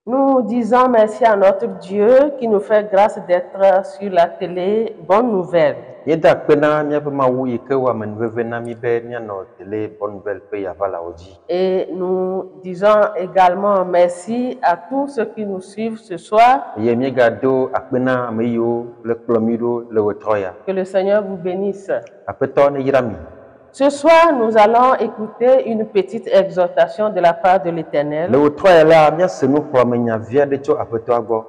Nous disons merci à notre Dieu qui nous fait grâce d'être sur la télé Bonne Nouvelle. Yeda pena miape mawu yike wa menveve na mi be miano tele bonne nouvelle pe yavala oji. Et nous disons également merci à tous ceux qui nous suivent ce soir. Ye miega do akpena ameyo le plomido le wetroya. Que le Seigneur vous bénisse. Apeto ne yirami. Ce soir, nous allons écouter une petite exhortation de la part de l'Éternel. Le wetroya la mia senu pour menya via de cho apeto agbo.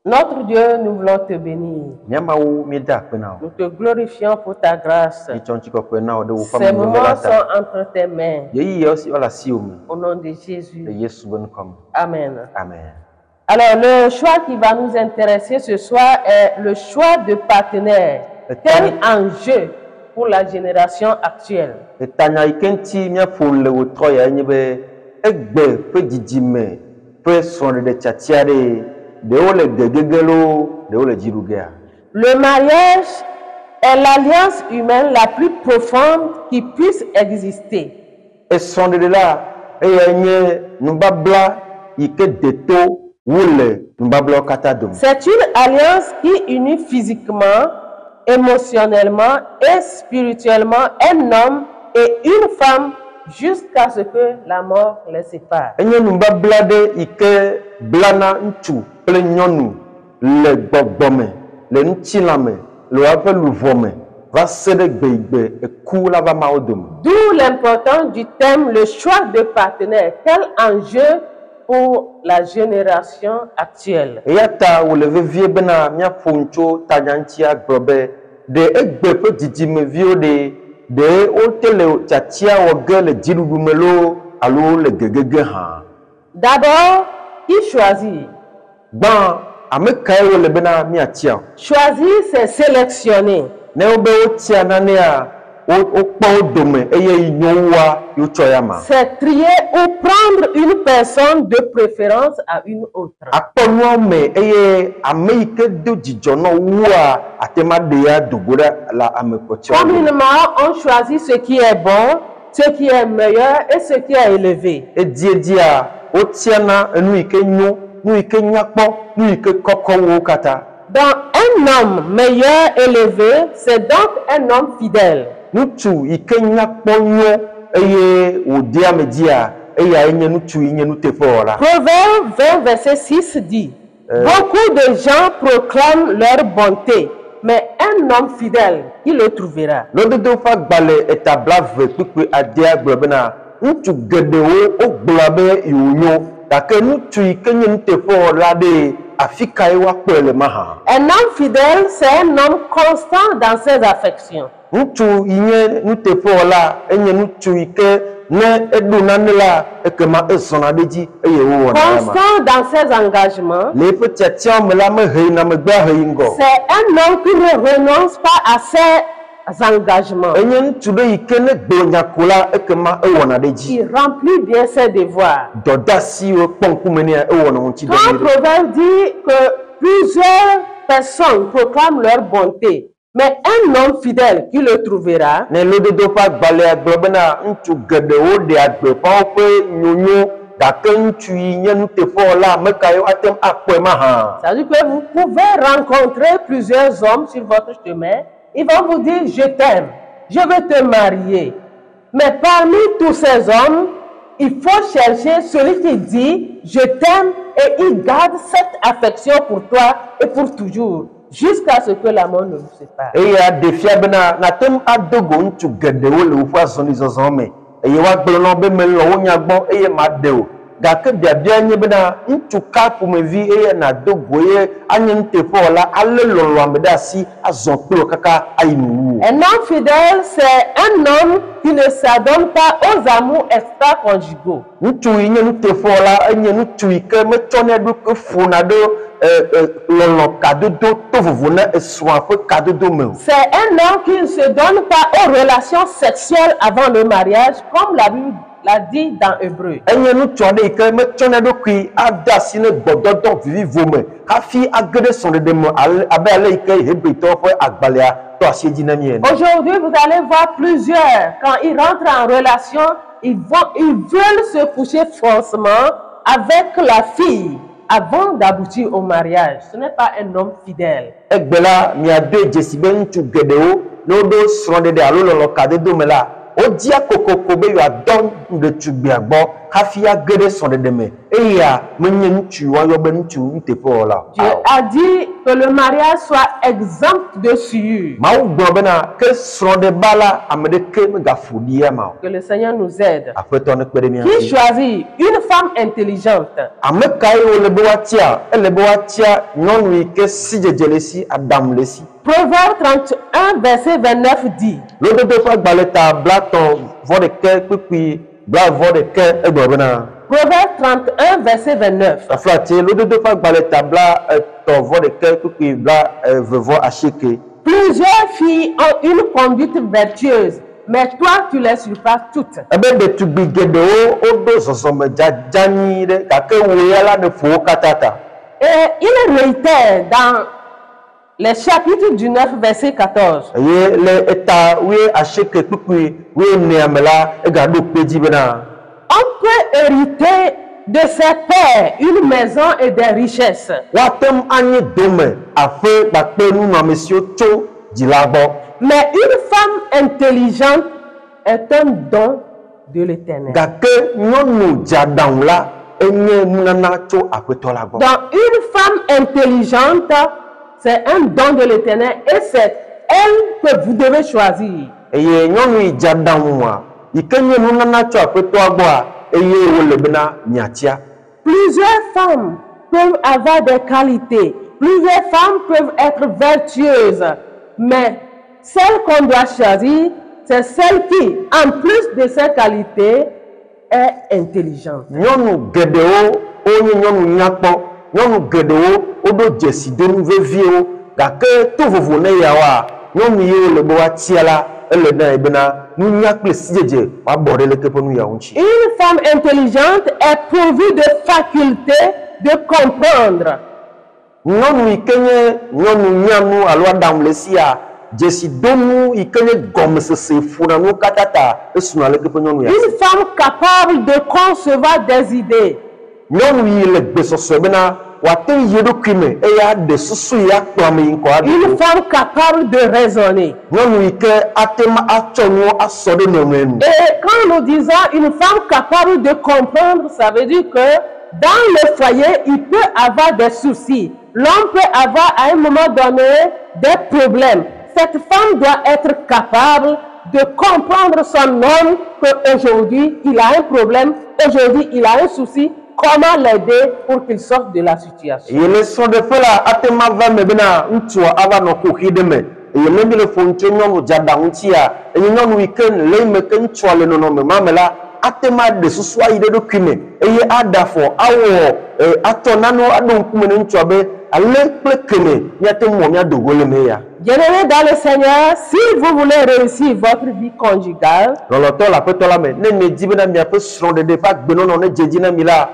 Notre Dieu, nous voulons te bénir. Nous te glorifions pour ta grâce. Ces moments sont entre tes mains. Au nom de Jésus. Amen. Amen. Alors, le choix qui va nous intéresser ce soir est le choix de partenaire. Quel enjeu pour la génération actuelle? Le mariage est l'alliance humaine la plus profonde qui puisse exister. C'est une alliance qui unit physiquement, émotionnellement et spirituellement un homme et une femme jusqu'à ce que la mort les sépare. D'où l'importance du thème, le choix de partenaire. Quel enjeu pour la génération actuelle? D'abord, qui choisit? Choisir, c'est sélectionner. C'est trier ou prendre une personne de préférence à une autre. Communément, on choisit ce qui est bon, ce qui est meilleur et ce qui est élevé. Dans un homme meilleur, élevé, c'est donc un homme fidèle. Proverbe 20, verset 6 dit, beaucoup de gens proclament leur bonté, mais un homme fidèle, il le trouvera. Un homme fidèle, c'est un homme constant dans ses affections. Constant dans ses engagements. C'est un homme qui ne renonce pas à ses engagements. Il remplit bien ses devoirs. Quand Proverbe dit que plusieurs personnes proclament leur bonté, mais un homme fidèle qui le trouvera. Ça veut dire que vous pouvez rencontrer plusieurs hommes sur votre chemin. Ils vont vous dire, je t'aime, je veux te marier. Mais parmi tous ces hommes, il faut chercher celui qui dit, je t'aime, et il garde cette affection pour toi et pour toujours, jusqu'à ce que la mort ne vous sépare. Un homme fidèle, c'est un homme qui ne s'adonne pas aux amours extra-conjugaux. C'est un homme qui ne se donne pas aux relations sexuelles avant le mariage, comme la Bible l'a dit dans Hébreu. Aujourd'hui, vous allez voir plusieurs, quand ils rentrent en relation, ils veulent se coucher forcément avec la fille avant d'aboutir au mariage, ce n'est pas un homme fidèle. Egbela mia do jesi be ntsu gedewo no do srɔ̃ɖeɖe alo lɔlɔkadedome la wodia kokoko be yeadɔ ɖetugbia gbɔ hafi age ɖe srɔ̃ɖeɖe me eya menye ŋutsu woayɔ be ŋutsu nuteƒewɔla o. Dieu a dit que le mariage soit exempt de souillure. Mawu gblɔ bena ke srɔ̃ɖeba la ame ɖeke megafu ɖi ama o. Que le Seigneur nous aide. Aƒetɔ nekpe ɖe mia Qui ŋuti. choisit une femme intelligente? Ame kae wole be woatia? Ele be woatia nyɔnu yi ke si dzedze le si, Adam le si. Proverbe 31, verset 29 dit. Lododo ƒe agbalẽ ta blatɔ vɔ ɖeke kpekpe blavɔ ɖeke egblɔ bena. Proverbe 31, verset 29. Aflati lododo ƒe agbalẽ ta blatɔ vɔ ɖeke kpekpe blavevɔ asieke. Plusieurs filles ont une conduite vertueuse, mais toi tu les surpasses toutes. Ebe ɖetugbi geɖewo woɖo zɔzɔme dzadzanyi ɖe gake wo ya la ne ƒo wo katã ta. Et il réitère dans les chapitres du 9, verset 14. Eye le eta asieke kpekpe enea me la egaɖo kpe dzi bena. On peut hériter de ses pères une maison et des richesses. Woatem anyi dome aƒe kpakpe nunɔamesiwo tso dzila gbɔ. Mais une femme intelligente est un don de l'Éternel. Gake nyɔnu dzeaɖaŋu la enye nunana tso aƒetɔ la gbɔ. Donc une femme intelligente, c'est un don de l'Éternel et c'est elle que vous devez choisir. Eye nyɔnu yi dzeaɖaŋua yi ke nye nunana tso aƒetɔa gbɔa eye wole bena miatia. Plusieurs femmes peuvent avoir des qualités, plusieurs femmes peuvent être vertueuses, mais celle qu'on doit choisir, c'est celle qui, en plus de ses qualités, est intelligente. Nyɔnu geɖewo wonye nyɔnu nyakpɔ, nyɔnu geɖewo woɖo dzesidonu veviewo gake to vovo ne yawoa nyɔnu yiwo le be woatia la ele na bena nunya kple sidzedze woabɔ ɖe leke ƒe nuyawo ŋuti. Une femme intelligente est pourvue de faculté de comprendre. Nyɔnu yi ke nye nyɔnu nyanu alo aɖaŋu le sia dzesidonu yi ke nye gɔmesese ƒona nuwo katã ta esuna leke ƒe nyɔnu ya. Une femme capable de concevoir des idées. Nyɔnu yi le gbesɔsɔ bena wate yi eɖokui me eye aɖe susu yi akplɔ ame yi ŋkɔ Une aɖe. femme capable de raisonner. Nyɔnu yi ke ate ma atsɔ nuwo asɔ ɖe nɔnɔe nu. Et quand nous disons une femme capable de comprendre, ça veut dire que dans le foyer, il peut avoir des soucis. L'homme peut avoir à un moment donné des problèmes. Cette femme doit être capable de comprendre son homme qu'aujourd'hui il a un problème, aujourd'hui il a un souci, comment l'aider pour qu'il sorte de la situation. Yele srɔ̃ɖeƒe la ate ma va me bena ŋutsua ava nɔ ƒoxi ɖe me. Eye ne mi le ƒom tso nyɔnu dzeaɖaŋu ŋutia, eye nyɔnu yi ke le yi me ke ŋutsua le nɔnɔme ma me la ate ma ɖe susu ayi ɖe eɖokui me eye aɖe afɔ awɔ atsɔ nanewo aɖo ŋkume ne ŋutsua be ale kple kele míate mɔ míaɖo go le me ya. Bien-aimés dans le Seigneur, si vous voulez réussir votre vie conjugale, Lɔlɔtɔ le aƒetɔ la me ne miedi bena miaƒe srɔ̃ɖeɖe ƒe agbenɔnɔ ne dze edzi na mi la.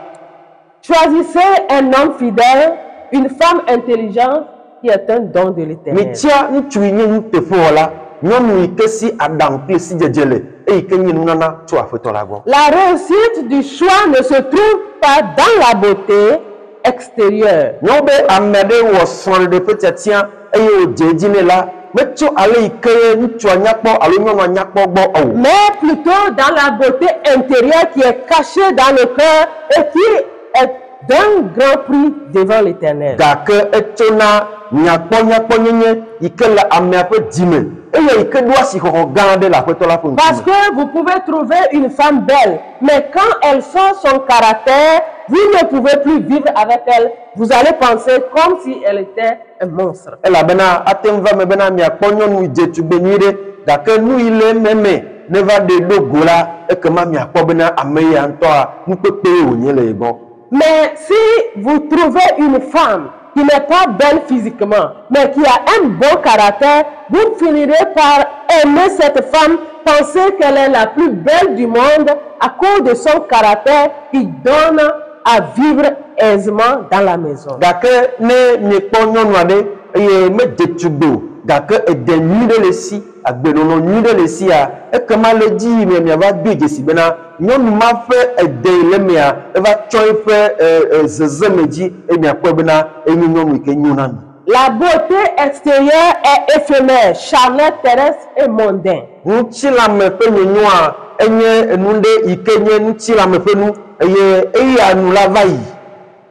choisissez un homme fidèle, une femme intelligente qui est un don de l'Éternel. Mitia ŋutsu yi nye nuteƒewɔla, nyɔnu yi ke si aɖaŋu kple sidzedze le eyi ke nye nunana tso aƒetɔ la gbɔ. La réussite du choix ne se trouve pas dans la beauté extérieure, Nyɔ be ame aɖe wɔ srɔ̃ɖeɖe ƒe tiatia eye wòdze edzi nɛ la metso ale yi ke ŋutsua nyakpɔ alo nyɔnua nyakpɔ gbɔ o. mais plutôt dans la beauté intérieure qui est cachée dans le cœur et qui est d'un grand prix devant l'Éternel. Gake etsona nyakpɔnyakpɔnyenye yi ke le amea ƒe dzime eye yi ke ɖo asixɔxɔ gã aɖe le aƒetɔ la ƒe Parce ŋkume. que vous pouvez trouver une femme belle, mais quand elle sort son caractère, vous ne pouvez plus vivre avec elle. Vous allez penser comme si elle était un monstre. Elabena ate ŋu va me bena miakpɔ nyɔnu yi dzetugbe nyui ɖe gake nu yi le meme ne va ɖe ɖo go la ekema miakpɔ bena ame ya ŋutɔa nukpekpe wònye le ye gbɔ. Mais si vous trouvez une femme qui n'est pas belle physiquement, mais qui a un bon caractère, vous finirez par aimer cette femme, penser qu'elle est la plus belle du monde à cause de son caractère qui donne à vivre aisément dans la maison. Gake ne miekpɔ nyɔnu aɖe eye medze tugbe o gake ede nyui ɖe le si agbenono nyui ɖe le sia ekema le dzi me miava do dzesi bena nyɔnu ma ƒe ede le mia eva tsɔ eƒe zezeme dzi emiakpɔ bena enye nyɔnu yi ke nyo na mi. La beauté extérieure est éphémère, charnelle, terrestre et mondain. Ŋutilame ƒe nyɔnua enye enu ɖe yi ke nye ŋutilame ƒe nu eye eya nu la va yi.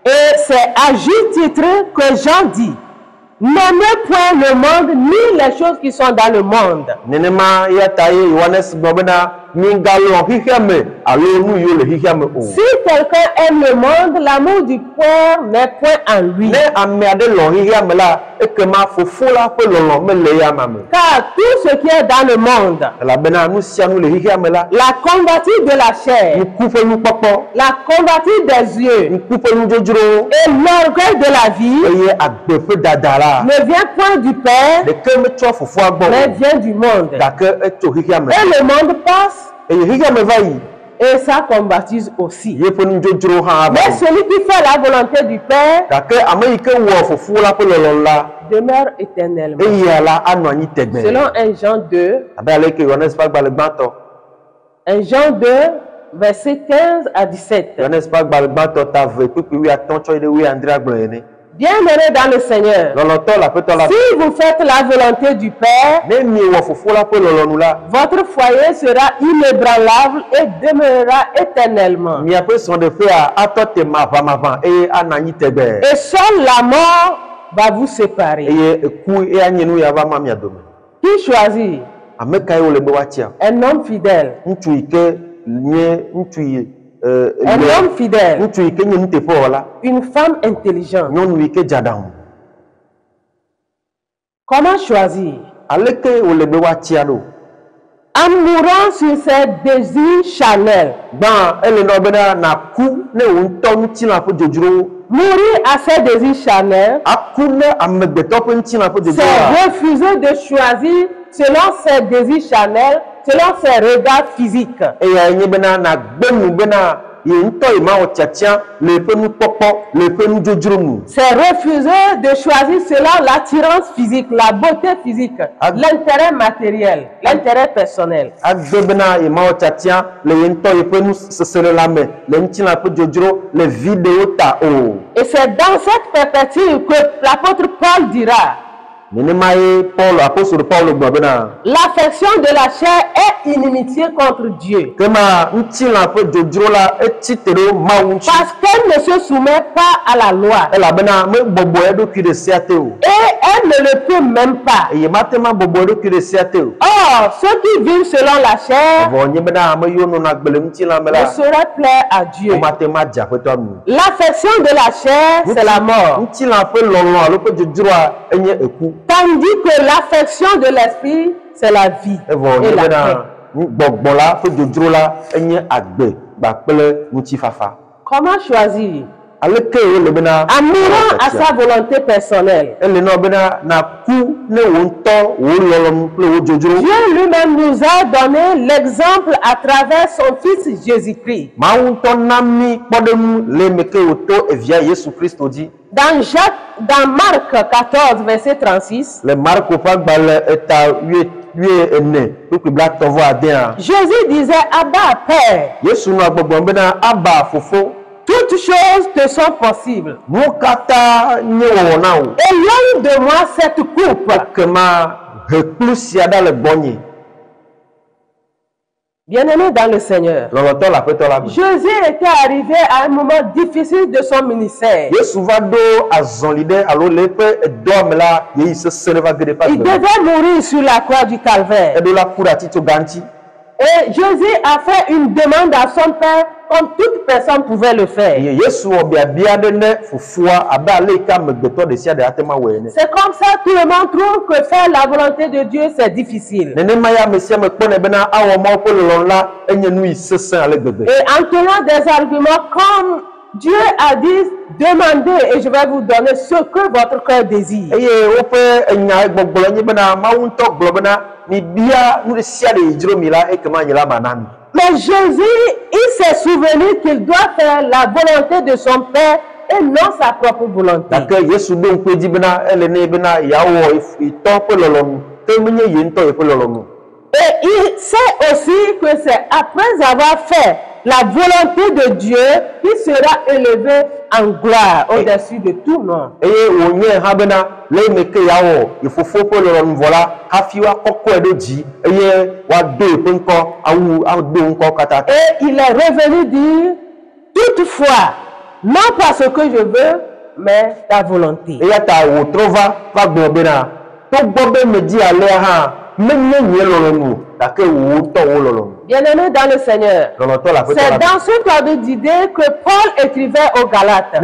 Et c'est à juste titre que Jean dit, n'aimez point le monde ni les choses qui sont dans le monde. Nenema ya ta ye Yohanes gblɔ bena mingalɔ xixia me alo nu yiwo le xixia me o. Si quelqu'un aime le monde, l'amour du Père n'est point en lui. Ne ame aɖe lɔ xixia me la ekema fofo la ƒe lɔlɔ mele ya ma me. Car tout ce qui est dans le monde, elabena nu sia nu le xixia me la. la convoitise de la chair, Ŋku ƒe nukpɔkpɔ, la convoitise des yeux ŋku ƒe nudzodzro et l'orgueil de la vie eye agbe ƒe dada la ne vient point du Père, ɖeke metsɔ fofoa gbɔ mais o, vient du monde. gake etso xixia me. Et le monde passe Eye xixia me va yi et ça convoitise aussi. yeƒe nudzodzro hã va Mais yi. celui qui fait la volonté du Père Gake ame yi ke wɔ fofo la ƒe lɔlɔ la demeure éternellement. eya la anɔ anyi tegbe. Selon 1 Jean 2, Abe ale ke Yohanes ƒe agbalẽ gbãtɔ. 1 Jean 2, versets 15 à 17. Yohanes ƒe agbalẽ gbãtɔ ta ve kpekpe 15 tsɔ yi ɖe 19 agblɔ ene. Bien-aimés dans le Seigneur, Lɔlɔtɔ le aƒetɔ la. si vous faites la volonté du Père, Ne miewɔ fofo la ƒe lɔlɔnu la, votre foyer sera inébranlable et demeurera éternellement. miaƒe srɔ̃ɖeƒea atɔ te maʋamaʋã eye anɔ anyi tegbe. Et seule la mort va vous séparer. Eye eku eya nye nu ya va ma mia dome. Qui choisit? Ame kae wole be woatia? Un homme fidèle. Ŋutsu yi ke nye ŋutsu yi Un homme fidèle. ŋutsu yi ke nye nuteƒewɔla, Une femme intelligente. nyɔnu yi ke dze aɖaŋu. Comment choisir? Aleke wole be woatia ɖo? En mourant sur ses désirs charnels. Gbã ele nɔ bena naku ne wò ŋutɔ ŋutilã ƒe dzodzrowo. Mourir à ses désirs charnels, Aku ne amegbetɔ ƒe ŋutilã ƒe c'est dzodzrowoa. refuser de choisir selon ses désirs charnels, selon ses regards physiques. Eya nye bena nagbe nu bena ye ŋutɔ yi ma wɔ tiatia le eƒe nukpɔkpɔ le eƒe nudzodzro nu. C'est refuser de choisir selon l'attirance physique, la beauté physique, l'intérêt matériel, l'intérêt personnel. Agbe bena ye ma wɔ tiatia le ye ŋutɔ yi ƒe nusesẽ la me le ŋutilã ƒe dzodzro le viɖewo ta o. Et c'est dans cette perspective que l'apôtre Paul dira, Nenema ye Paul apostole Paul gblɔ bena l'affection de la chair est inimitié contre Dieu. kema ŋutilã ƒe dzodzro la etsi te ɖe Mawu ŋuti. Parce qu'elle ne se soumet pas à la loi. Elabena megbɔgbɔ eɖokui ɖe sea te o. Et elle ne le peut même pas. Eye mate ma bɔbɔ eɖokui ɖe sea te o. Or, ceux qui vivent selon la chair Vɔ nye bena ame yiwo nɔna agbe le ŋutilã me ne la sauraient plaire à Dieu. womate ma dze aƒetɔ nu. L'affection de la chair, c'est la mort. Ŋutilã ƒe lɔlɔ alo ƒe dzodzroa enye eku. Tandis que l'affection de l'esprit, c'est la vie Evɔ et nye la paix. bena gbɔgbɔ la ƒe dzodzro la enye agbe kpakple ŋutifafa. Comment choisir? Aleke wole bena En mourant à sa volonté personnelle. ele nɔ bena naku ne wò ŋutɔ wò lɔlɔnu kple wò dzodzro. Dieu lui-même nous a donné l'exemple à travers son Fils Jésus-Christ. Mawu ŋutɔ na mi kpɔɖeŋu le eme ke wòto evia Yesu Kristo dzi. Dans Marc 14, verset 36, Le Marko ƒe agbalẽ eta 14 kpekpe blatɔ̃ vɔ adea. Jésus disait, Abba, Père, Yesu nɔ gbɔgblɔm bena aba fofo. toutes choses te sont possibles. Nuwo katã nye wɔwɔ na wò. Éloigne de moi cette coupe. Ekema he kplu sia ɖa le gbɔnye. Bien-aimé dans le Seigneur, Lɔlɔtɔ le aƒetɔ la me. Jésus était arrivé à un moment difficile de son ministère. Yesu va ɖo azɔli ɖe alo le eƒe dɔa me la yeyi sesẽ ɖe va ge ɖe eƒe Il agbe me. devait mourir sur la croix du calvaire. Eɖo la ku ɖe atitsoga ŋuti. Et Jésus a fait une demande à son Père comme toute personne pouvait le faire. Eye Yesu wɔ biabia ɖe ne fofoa abe ale yi ke amegbetɔ ɖe sia ɖe ate ma wɔe ene. C'est comme ça tout le monde trouve que faire la volonté de Dieu c'est difficile. Nenema ya ame sia ame kpɔnɛ bena awɔ Mawu ƒe lɔlɔ̃ la enye nu yi sesẽ ale gbegbe. Et en tenant des arguments comme Dieu a dit, demandez et je vais vous donner ce que votre cœur désire. Eye woƒe enya gbɔgblɔ nye bena Mawu ŋutɔ gblɔ bena mibia nu ɖe sia ɖe yi dzro mi la ekema nye la mana mi. Mais Jésus, il s'est souvenu qu'il doit faire la volonté de son Père et non sa propre volonté. Dake Yesu do nkweji bena elene bena yawo ito pe lolonu te menye yento e pe lolonu. Et il sait aussi que c'est après avoir fait la volonté de Dieu qu'il sera élevé en gloire au-dessus de tout nom. Eye wonye ha bena le meke yawo ifofo pe lolonu vola hafi wa kokko edoji eye wa do pe nko awu do nko kata. Et il est revenu dire toutefois non pas ce que je veux mais ta volonté. Eya ta wo trova va gbo bena to gbo be meji ale ha menye nye lolonu dake wo to wo lolonu. Bien-aimés dans le Seigneur, c'est dans ce cadre d'idée que Paul écrivait aux Galates.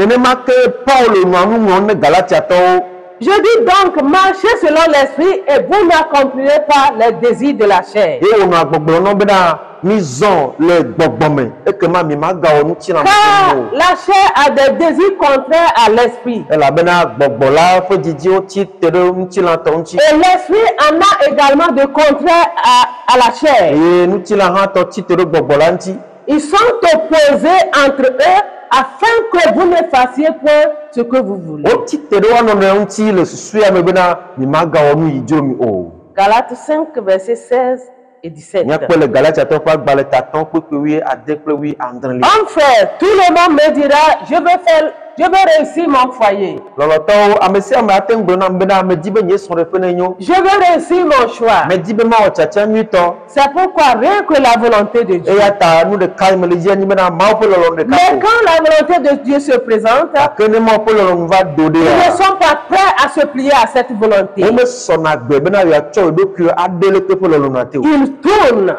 Je dis donc, marchez selon l'esprit et vous n'accomplirez pas les désirs de la chair. Car la chair a des désirs contraires à l'esprit. Et l'esprit en a également de contraires à la chair. Ils sont opposés entre eux afin que vous ne fassiez point ce que vous voulez. Galates 5, versets 16 et 17. Enfin, tout le monde me dira, je veux réussir mon foyer. Je veux réussir mon choix. C'est pourquoi rien que la volonté de Dieu. Mais quand la volonté de Dieu se présente, ils ne sont pas prêts à se plier à cette volonté. Ils tournent.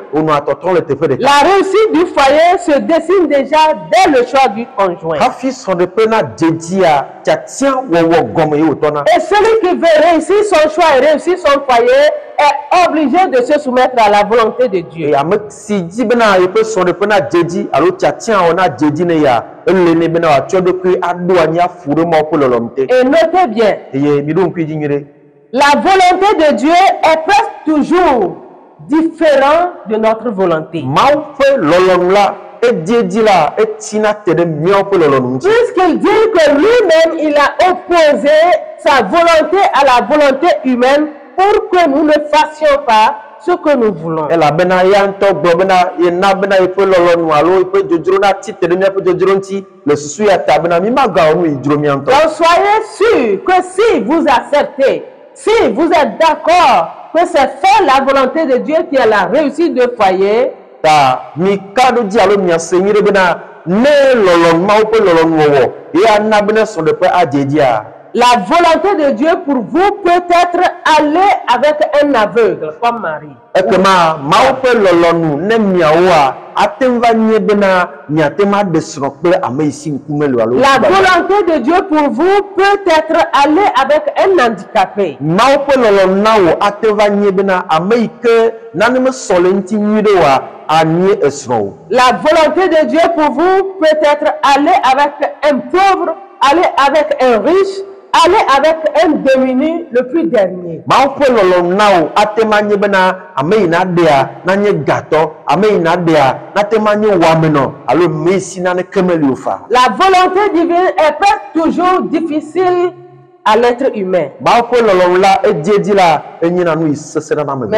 La réussite du foyer se dessine déjà dès le choix du conjoint. Et celui qui veut réussir son choix et réussir son foyer est obligé de se soumettre à la volonté de Dieu. Et notez bien, la volonté de Dieu est presque toujours différente de notre volonté. Puisqu'il dit que lui-même, il a opposé sa volonté à la volonté humaine pour que nous ne fassions pas ce que nous voulons. Donc soyez sûrs que si vous acceptez, si vous êtes d'accord que c'est faire la volonté de Dieu qui est la réussite de foyer, la volonté de Dieu pour vous peut être aller avec un aveugle comme Marie. La volonté de Dieu pour vous peut être aller avec un handicapé. La volonté de Dieu pour vous peut être aller avec un pauvre, aller avec un riche, aller avec un démuni le plus dernier. La volonté divine est presque toujours difficile à l'être humain. Mais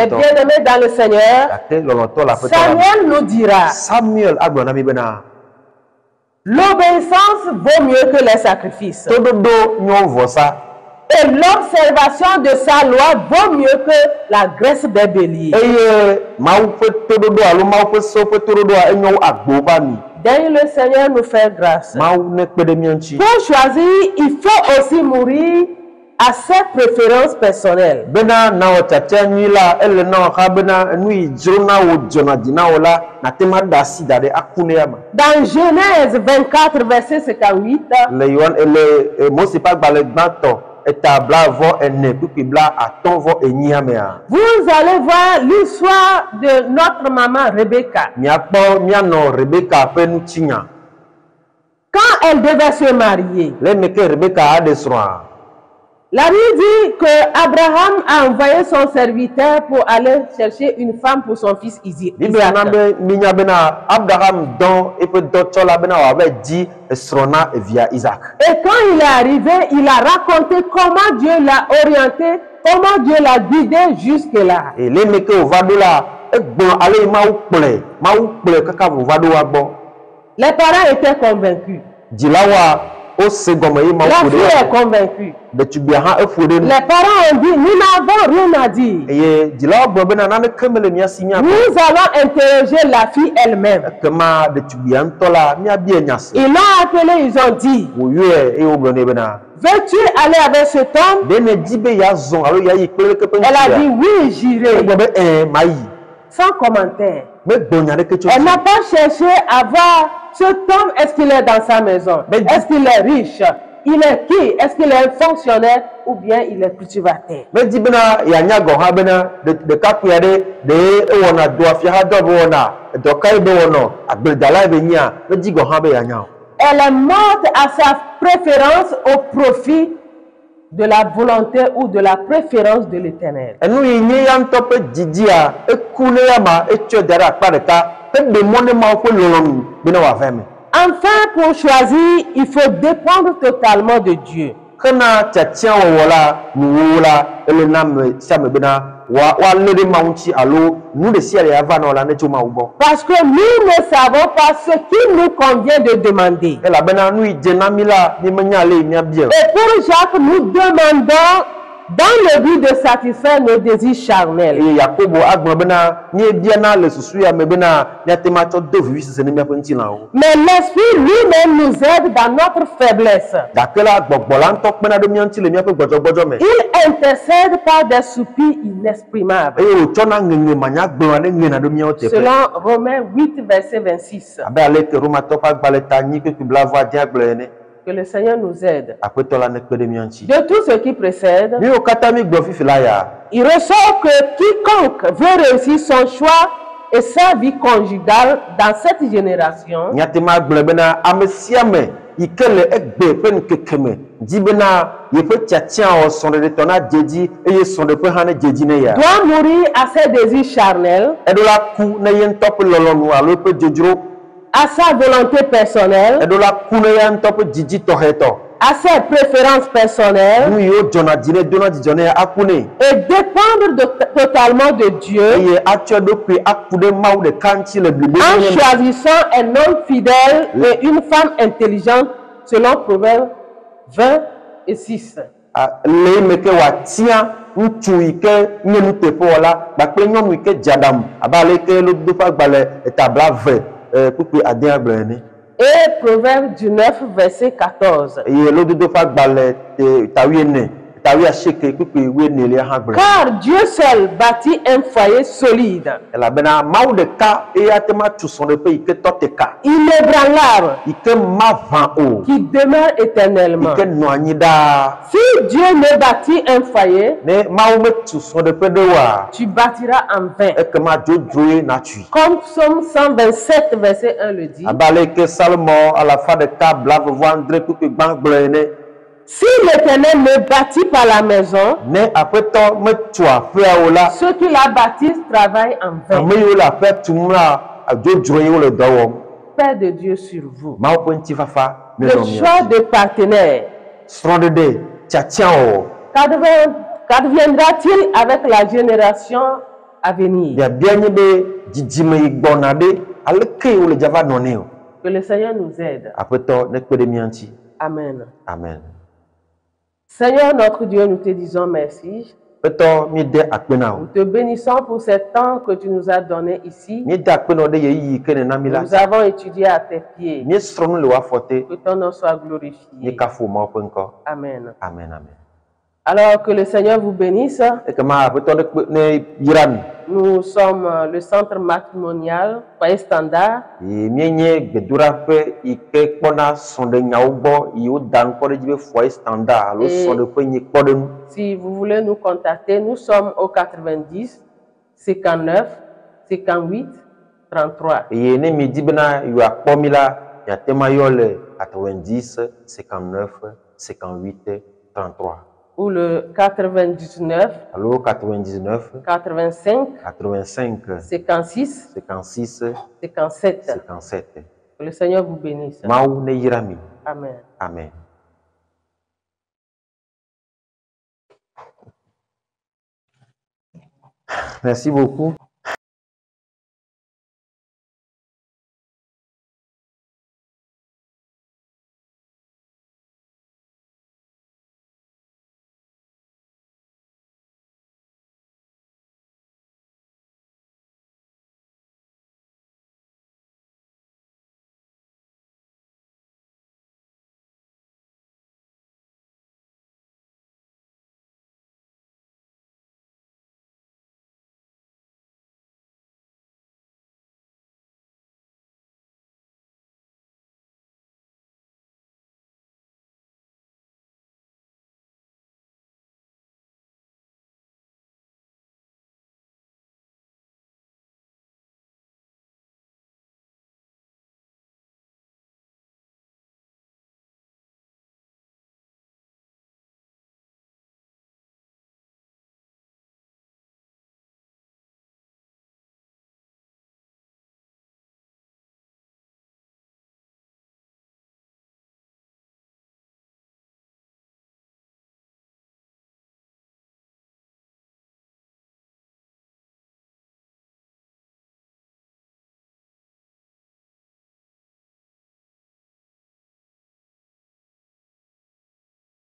bien aimé dans le Seigneur, Samuel nous dira, l'obéissance vaut mieux que les sacrifices. Et l'observation de sa loi vaut mieux que la graisse des béliers. Daigne le Seigneur nous faire grâce. Pour choisir, il faut aussi mourir à ses préférences personnelles. Dans Genèse 24, verset 58, vous allez voir l'histoire de notre maman Rebecca. Quand elle devait se marier, La Bible dit que Abraham a envoyé son serviteur pour aller chercher une femme pour son fils Isaac. Abraham don et peut d'autres là bena avait dit Srona via Isaac. Et quand il est arrivé, il a raconté comment Dieu l'a orienté, comment Dieu l'a guidé jusque là. Et les mecs au vado là, les parents étaient convaincus. La fille est convaincue. Les parents ont dit, nous n'avons rien à dire. Nous allons interroger la fille elle-même. Ils l'ont appelé, ils ont dit, veux-tu aller avec cet homme? Elle a dit, oui, j'irai. Sans commentaire. Elle n'a pas cherché à voir cet homme, est-ce qu'il est dans sa maison? Est-ce qu'il est riche? Il est qui? Est-ce qu'il est un fonctionnaire ou bien il est cultivateur? Elle est morte à sa préférence au profit de la volonté ou de la préférence de l'Éternel. Enfin, pour choisir, il faut dépendre totalement de Dieu. Parce que nous ne savons pas ce qu'il nous convient de demander. Et pour Jacques, nous demandons dans le but de satisfaire nos désirs charnels. Mais l'Esprit lui-même nous aide dans notre faiblesse. Il intercède par des soupirs inexprimables. Selon Romains 8, verset 26. Que le Seigneur nous aide. De tout ce qui précède, il ressort que quiconque veut réussir son choix et sa vie conjugale dans cette génération doit mourir à ses désirs charnels, à sa volonté personnelle, à ses préférences personnelles, et dépendre totalement de Dieu en choisissant un homme fidèle et une femme intelligente selon Proverbe 20 et 6. Et Proverbe 19, verset 14. Car Dieu seul bâtit un foyer solide, inébranlable, qui demeure éternellement. Si Dieu ne bâtit un foyer, tu bâtiras en vain. Comme Psaume 127, verset 1 le dit. Si l'Éternel ne bâtit pas la maison, ceux qui la bâtissent travaillent en vain. Père de Dieu sur vous. Le choix de partenaire. Qu'adviendra-t-il avec la génération à venir? Que le Seigneur nous aide. Amen. Amen. Seigneur notre Dieu, nous te disons merci. Nous te bénissons pour ce temps que tu nous as donné ici. Nous avons étudié à tes pieds. Que ton nom soit glorifié. Amen. Amen. Amen. Alors que le Seigneur vous bénisse. Nous sommes le centre matrimonial Foyer Standard. Si vous voulez nous contacter, nous sommes au 90 59 58 33. 90 59 58 33. ou le 99, allo 99 85, 85 56, 56 57. 57. Que le Seigneur vous bénisse. Mau ne yirami. Amen. Amen. Merci beaucoup.